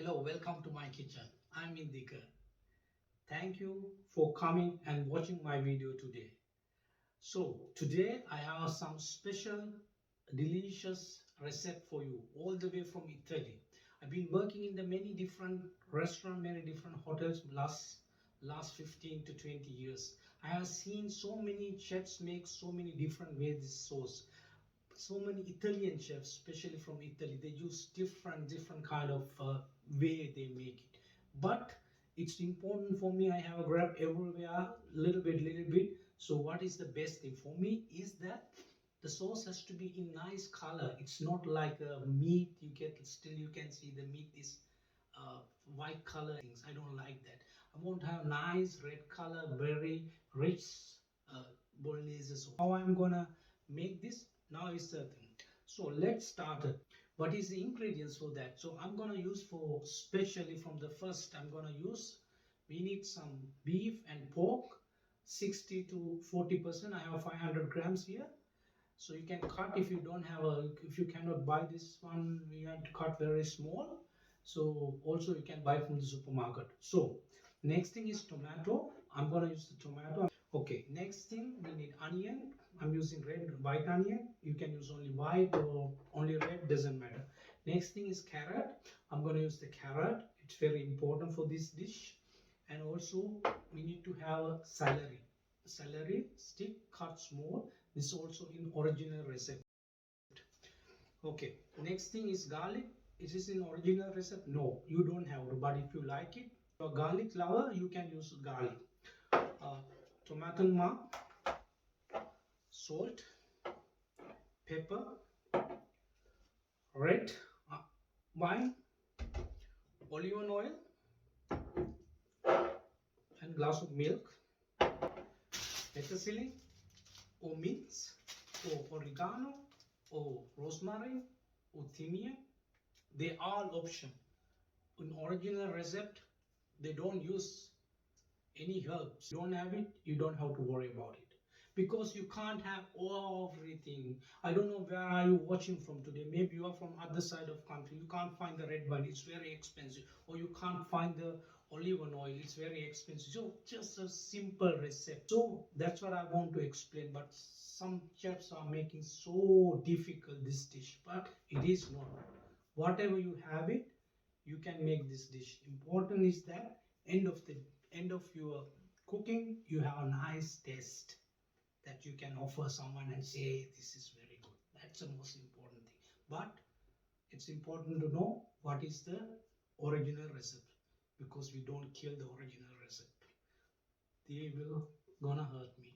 Hello, welcome to my kitchen. I'm Indika. Thank you for coming and watching my video today. So today I have some special delicious recipe for you all the way from Italy. I've been working in the many different restaurants, many different hotels last 15 to 20 years. I have seen so many chefs make so many different ways this sauce. So many Italian chefs, especially from Italy, they use different kind of way they make it. But it's important for me. I have a grab everywhere, little bit. So what is the best thing for me is that the sauce has to be in nice color. It's not like a meat. You get still you can see the meat is uh, white color things. I don't like that. I want to have nice red color, very rich uh, bolognese. So how I'm gonna make this now is the thing. So let's start it. What is the ingredients for that? So I'm gonna use for specially from the first. I'm gonna use. We need some beef and pork, 60 to 40%. I have 500 grams here. So you can cut if you don't have a, if you cannot buy this one, you have to cut very small. So also you can buy from the supermarket. So next thing is tomato. I'm gonna use the tomato. Okay, next thing we need onion. I'm using white onion. You can use only white or only red, doesn't matter. Next thing is carrot. I'm gonna use the carrot. It's very important for this dish. And also we need to have celery. Celery stick cut small. This is also in original recipe. Okay, next thing is garlic. Is this in original recipe? No, you don't have to, but if you like it, a garlic lover, you can use garlic. Tomato mark, salt, pepper, red wine, olive oil, and glass of milk, petersilie, or mince, or oregano, or rosemary, or thymian. They are option. In original recipe, they don't use any herbs. You don't have it, you don't have to worry about it, because you can't have everything. I don't know where are you watching from today. Maybe you are from other side of country. You can't find the red wine, it's very expensive, or you can't find the olive oil, it's very expensive. So just a simple recipe. So that's what I want to explain. But some chefs are making so difficult this dish, but it is not. Whatever you have it, you can make this dish. Important is that end of your cooking, you have a nice taste that you can offer someone and say, hey, this is very good. That's the most important thing. But it's important to know what is the original recipe, because we don't kill the original recipe. They will gonna hurt me.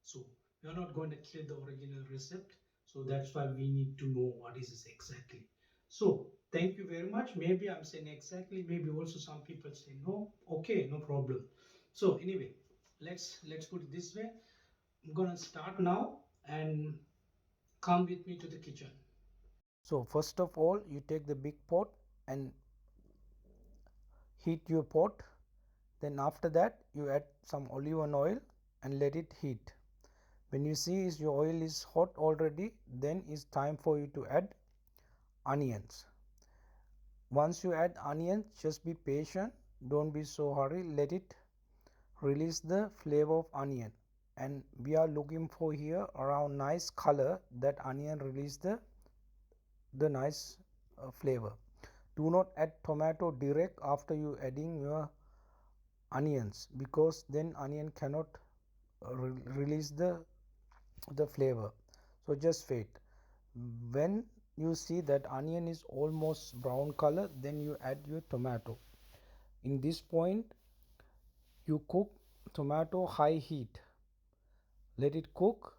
So we are not going to kill the original recipe. So that's why we need to know what is this exactly. So thank you very much. Maybe I'm saying exactly, maybe also some people say no. Okay, no problem. So anyway, let's put it this way. I'm gonna start now, and come with me to the kitchen. So first of all, you take the big pot and heat your pot. Then after that you add some olive oil and let it heat. When you see your oil is hot already, then it's time for you to add onions. Once you add onions, just be patient, don't be so hurry, let it release the flavor of onion. And we are looking for here around nice color, that onion release the nice flavor. Do not add tomato direct after you adding your onions, because then onion cannot release the flavor. So just wait. When you see that onion is almost brown color, then you add your tomato. In this point you cook tomato high heat, let it cook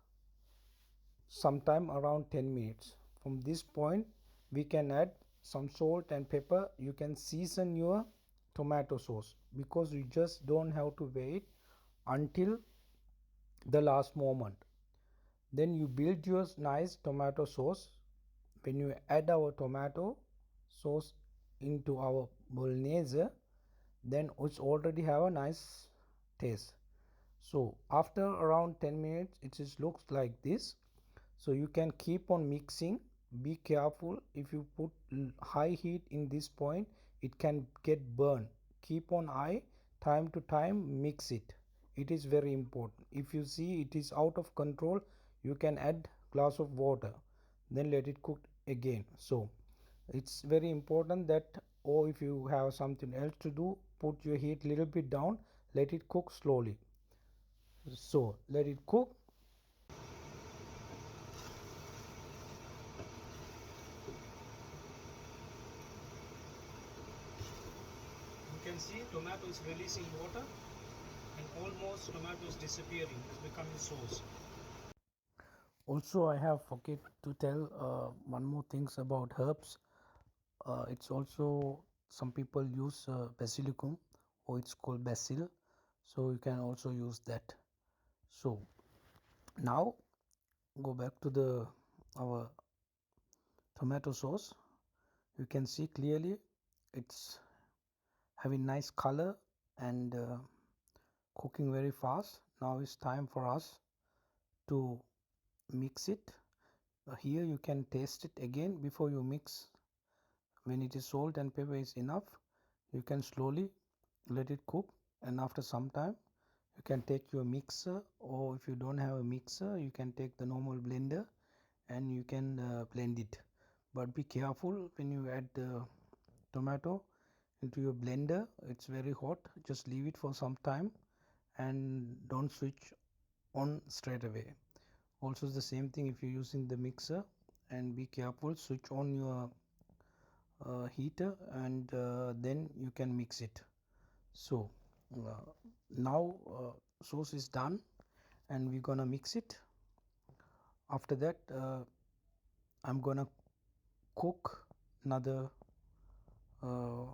sometime around 10 minutes. From this point we can add some salt and pepper. You can season your tomato sauce, because you just don't have to wait until the last moment. Then you build your nice tomato sauce. When you add our tomato sauce into our bolognese, then it's already have a nice taste. So after around 10 minutes it just looks like this. So you can keep on mixing. Be careful, if you put high heat in this point, it can get burned. Keep on eye, time to time mix it. It is very important. If you see it is out of control, you can add glass of water, then let it cook again. So it's very important that, or if you have something else to do, put your heat little bit down, let it cook slowly. So let it cook. You can see tomato is releasing water and almost tomato is disappearing. It's becoming sauce. Also, I have forget to tell one more things about herbs. It's also some people use basilicum, or it's called basil, so you can also use that. So now go back to the our tomato sauce. You can see clearly it's having nice color and cooking very fast. Now it's time for us to mix it. Here you can taste it again before you mix. When it is salt and pepper is enough, you can slowly let it cook, and after some time you can take your mixer, or if you don't have a mixer you can take the normal blender and you can blend it. But be careful when you add the tomato into your blender, it's very hot. Just leave it for some time and don't switch on straight away. Also the same thing if you're using the mixer, and be careful, switch on your heater and then you can mix it. So now sauce is done and we're gonna mix it. After that I'm gonna cook another uh,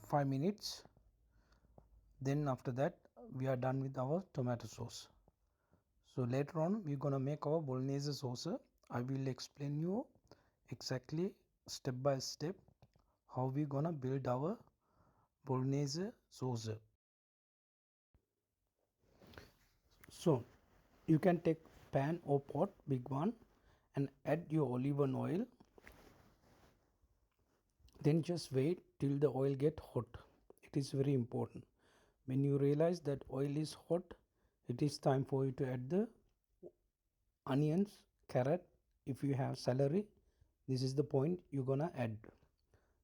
5 minutes. Then after that we are done with our tomato sauce. So later on we're gonna make our bolognese sauce. I will explain you exactly step by step how we gonna build our bolognese sauce. So you can take pan or pot, big one, and add your olive oil. Then just wait till the oil get hot. It is very important. When you realize that oil is hot, it is time for you to add the onions, carrot. If you have celery, this is the point you're gonna add.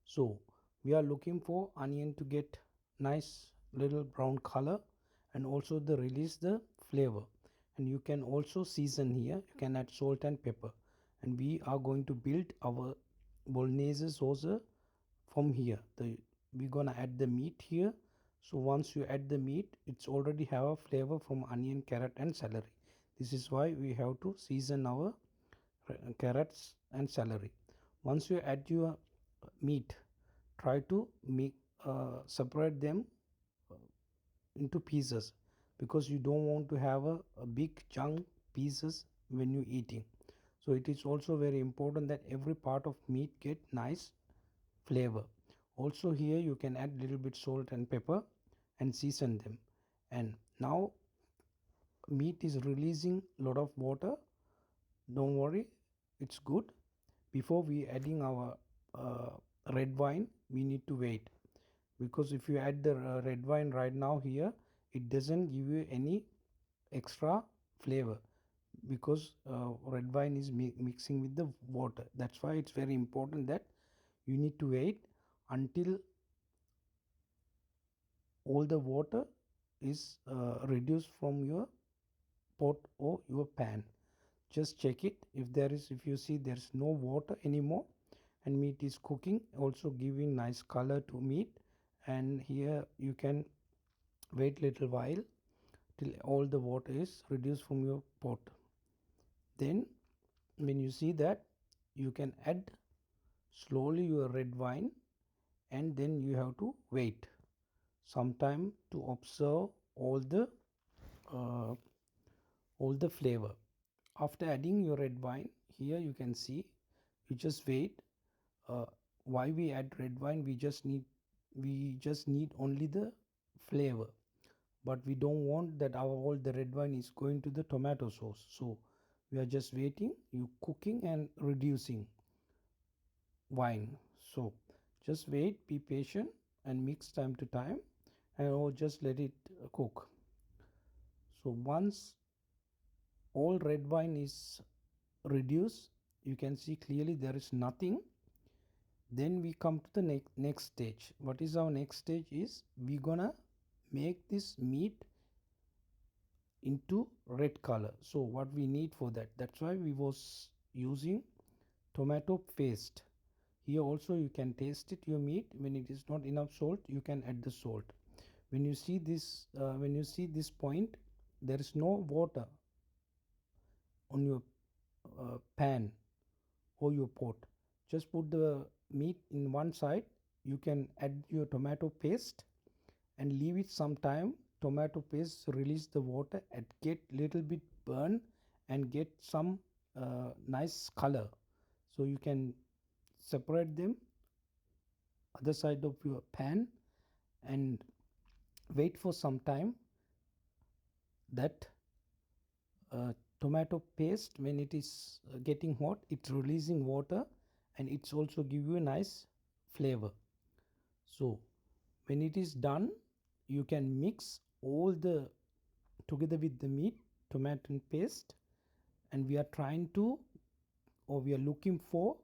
So we are looking for onion to get nice little brown color and also the release the flavor. And you can also season here. You can add salt and pepper. And we are going to build our bolognese sauce from here. We're gonna add the meat here. So once you add the meat, it's already have a flavor from onion, carrot and celery. This is why we have to season our carrots and celery. Once you add your meat, try to make separate them into pieces, because you don't want to have a big chunk pieces when you eating. So it is also very important that every part of meat get nice flavor. Also here you can add little bit salt and pepper and season them. And now meat is releasing lot of water. Don't worry, it's good. Before we adding our red wine, we need to wait, because if you add the red wine right now here, it doesn't give you any extra flavor, because red wine is mixing with the water. That's why it's very important that you need to wait until all the water is reduced from your pot or your pan. Just check it. If you see there's no water anymore and meat is cooking, also giving nice color to meat, and here you can wait little while till all the water is reduced from your pot. Then when you see that, you can add slowly your red wine, and then you have to wait some time to observe uh, all the flavor. After adding your red wine, here you can see, you just wait. uh, why we add red wine? We just need only the flavor, but we don't want that all the red wine is going to the tomato sauce. So we are just waiting, you cooking and reducing wine. So Just wait, be patient, and mix time to time, and or just let it cook. So once all red wine is reduced, you can see clearly there is nothing. Then we come to the next stage. What is our next stage is we gonna make this meat into red color. So what we need for that, that's why we was using tomato paste. Here also you can taste it your meat. When it is not enough salt, you can add the salt. When you see this point, there is no water on your pan or your pot. Just put the meat in one side. You can add your tomato paste and leave it some time. Tomato paste release the water and get little bit burn and get some nice color. So you can separate them other side of your pan and wait for some time. That tomato paste, when it is getting hot, it's releasing water and it's also give you a nice flavor. So when it is done, you can mix all the together with the meat, tomato paste, and we are trying to, or we are looking for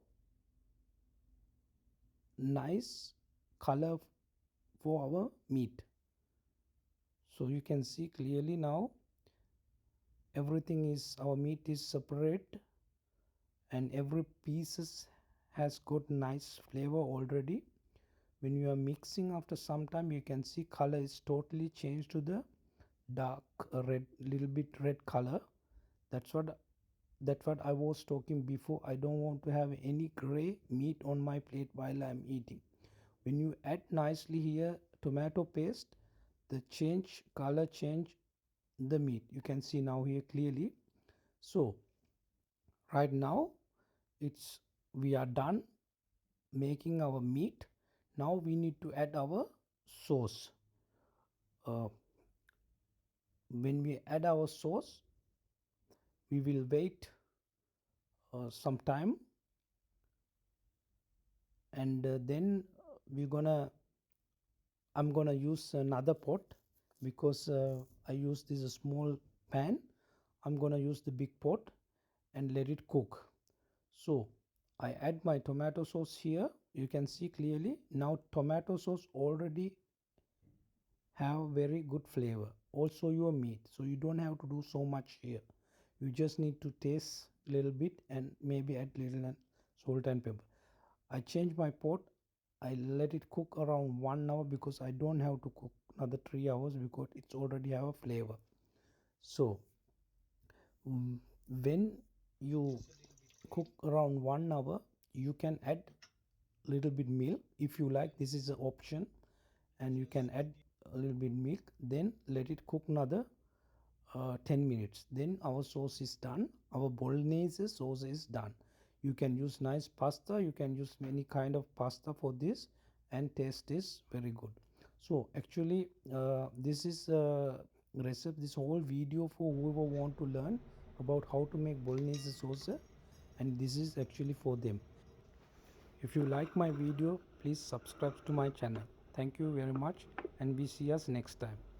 nice color for our meat. So you can see clearly now everything is, our meat is separate and every pieces has got nice flavor already. When you are mixing after some time, you can see color is totally changed to the dark red, little bit red color. That's what I was talking before. I don't want to have any gray meat on my plate while I'm eating. When you add nicely here tomato paste, the change color change the meat. You can see now here clearly. So right now it's we are done making our meat. Now we need to add our sauce. uh, when we add our sauce, we will wait some time, and then we're gonna I'm gonna use another pot because I use this small pan. I'm gonna use the big pot and let it cook. So I add my tomato sauce here. You can see clearly now tomato sauce already have very good flavor. Also your meat, so you don't have to do so much here. You just need to taste a little bit and maybe add little salt and pepper. I change my pot. I let it cook around 1 hour because I don't have to cook another 3 hours because it's already have a flavor. So when you cook around 1 hour, you can add little bit milk if you like. This is an option, and you can add a little bit milk. Then let it cook another 10 minutes. Then our sauce is done. Our bolognese sauce is done. You can use nice pasta, you can use many kind of pasta for this, and taste is very good. So actually this is recipe, this whole video for whoever want to learn about how to make bolognese sauce, and this is actually for them. If you like my video, please subscribe to my channel. Thank you very much, and we see us next time.